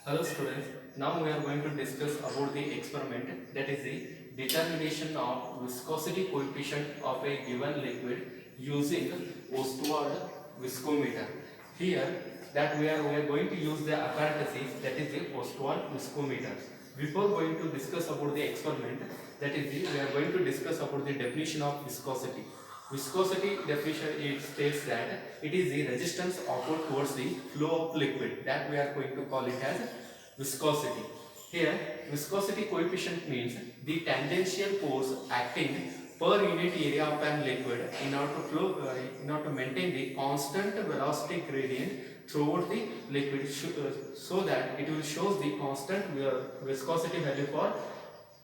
Hello students, now we are going to discuss about the experiment, that is the determination of viscosity coefficient of a given liquid using Ostwald viscometer. Here that we are going to use the apparatus, that is the Ostwald viscometer. Before going to discuss about the experiment, that is we are going to discuss about the definition of viscosity. Viscosity definition, it states that it is the resistance offered towards the flow of liquid, that we are going to call it as viscosity. Here viscosity coefficient means the tangential force acting per unit area of an liquid in order to flow in order to maintain the constant velocity gradient throughout the liquid, so that it will show the constant viscosity value for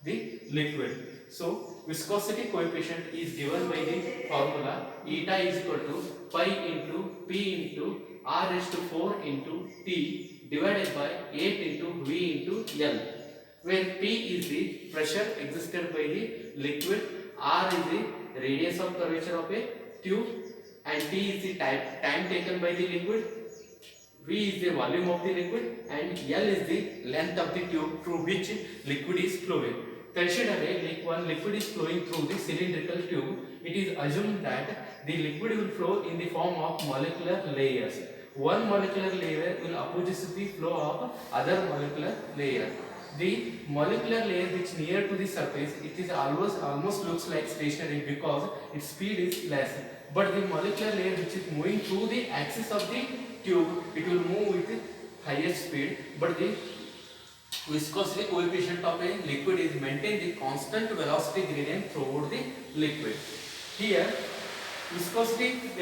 the liquid. So viscosity coefficient is given by the formula eta is equal to pi into p into r raised to 4 into t divided by 8 into v into L, where p is the pressure existed by the liquid, r is the radius of curvature of a tube, and t is the time taken by the liquid, V is the volume of the liquid, and L is the length of the tube through which liquid is flowing. Consider one liquid is flowing through the cylindrical tube. It is assumed that the liquid will flow in the form of molecular layers. One molecular layer will oppose the flow of other molecular layer. The molecular layer which near to the surface, it is almost looks like stationary because its speed is less. But the molecular layer which is moving through the axis of the tube, it will move with higher speed. But the viscosity coefficient of a liquid is maintain the constant velocity gradient throughout the liquid. Here viscosity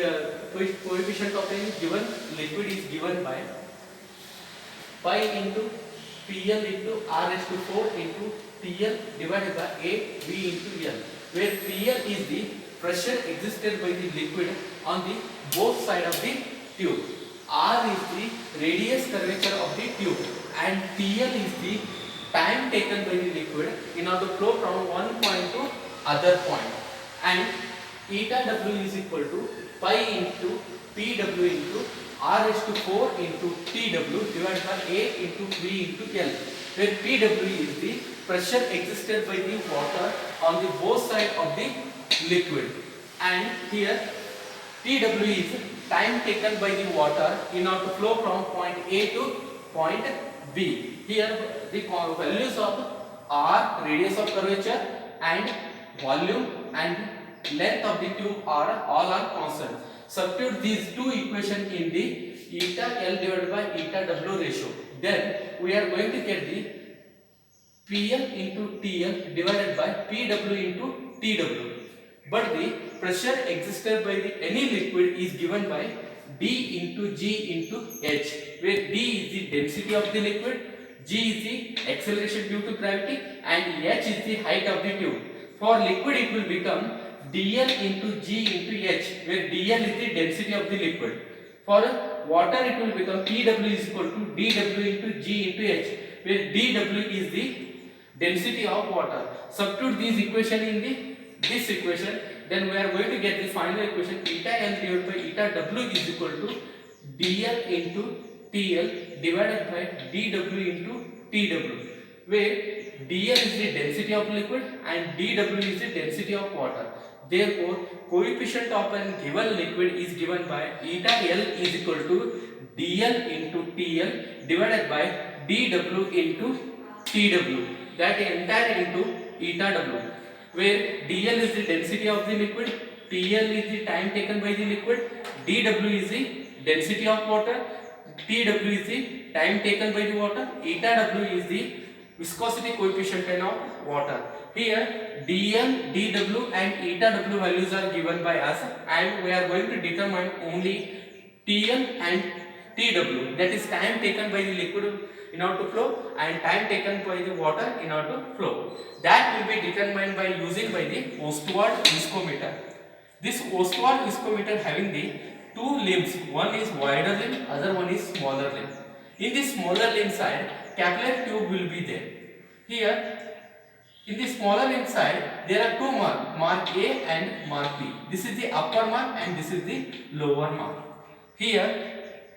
coefficient of a given liquid is given by pi into PL into R raised to 4 into TL divided by 8 V into L, where PL is the pressure existed by the liquid on the both side of the tube, R is the radius curvature of the tube, and TL is the time taken by the liquid in order to flow from one point to other point, and eta W is equal to pi into PW into R raised to 4 into TW divided by 8 into V into L, where PW is the pressure existed by the water on the both side of the liquid, and here TW is time taken by the water in order to flow from point A to point B. Here the values of R, radius of curvature, and volume and length of the tube all are constant. Substitute these two equations in the eta L divided by eta W ratio. Then we are going to get the PL into TL divided by PW into TW. But the pressure existed by the any liquid is given by D into G into H, where D is the density of the liquid, G is the acceleration due to gravity, and H is the height of the tube. For liquid it will become dl into G into H, where dl is the density of the liquid. For water it will become Pw is equal to dw into G into H, where dw is the density of water. Substitute these equation in this equation, then we are going to get the final equation eta L divided by eta W is equal to dl into TL divided by dw into TW, where dl is the density of liquid and dw is the density of water. Therefore, coefficient of a given liquid is given by eta L is equal to dl into TL divided by dw into TW, that entire into eta W, where dl is the density of the liquid, TL is the time taken by the liquid, dw is the density of water, TW is the time taken by the water, eta W is the viscosity coefficient of water. Here dl, dw and eta W values are given by us, and we are going to determine only TL and TW, that is time taken by the liquid in order to flow and time taken by the water in order to flow. That will be determined by using by the Ostwald viscometer. This Ostwald viscometer having the two limbs, one is wider limb, other one is smaller limb. In the smaller limb side, capillary tube will be there. Here, in the smaller limb side, there are two marks, mark A and mark B. This is the upper mark and this is the lower mark. Here,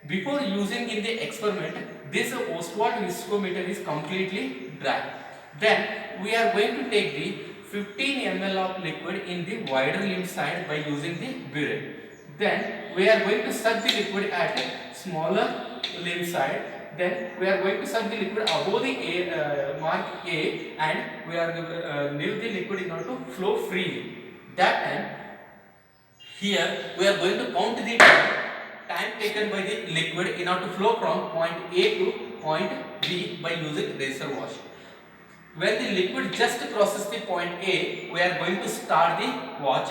Before using in the experiment, this Ostwald viscometer is completely dry. Then we are going to take the 15 ml of liquid in the wider limb side by using the burette. Then we are going to suck the liquid at smaller limb side. Then we are going to suck the liquid above the mark A, and we are leave the liquid in order to flow freely. That time, here we are going to count the time taken by the liquid in order to flow from point A to point B by using razor wash. When the liquid just crosses the point A, we are going to start the watch,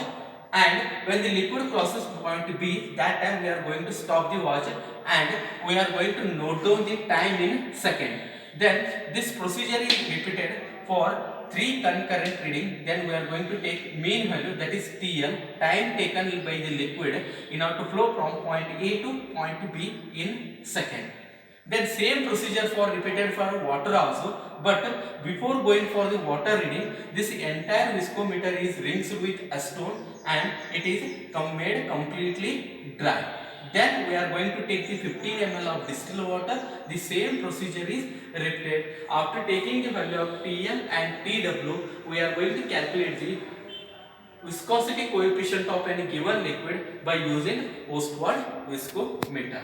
and when the liquid crosses point B, that time we are going to stop the watch, and we are going to note down the time in second. Then this procedure is repeated for 3 concurrent reading. Then we are going to take mean value, that is TL, time taken by the liquid in order to flow from point A to point B in second. Then same procedure for repeated for water also, but before going for the water reading, this entire viscometer is rinsed with acetone and it is made completely dry. Then we are going to take the 15 ml of distilled water. The same procedure is repeated. After taking the value of TL and TW, we are going to calculate the viscosity coefficient of any given liquid by using Ostwald viscometer.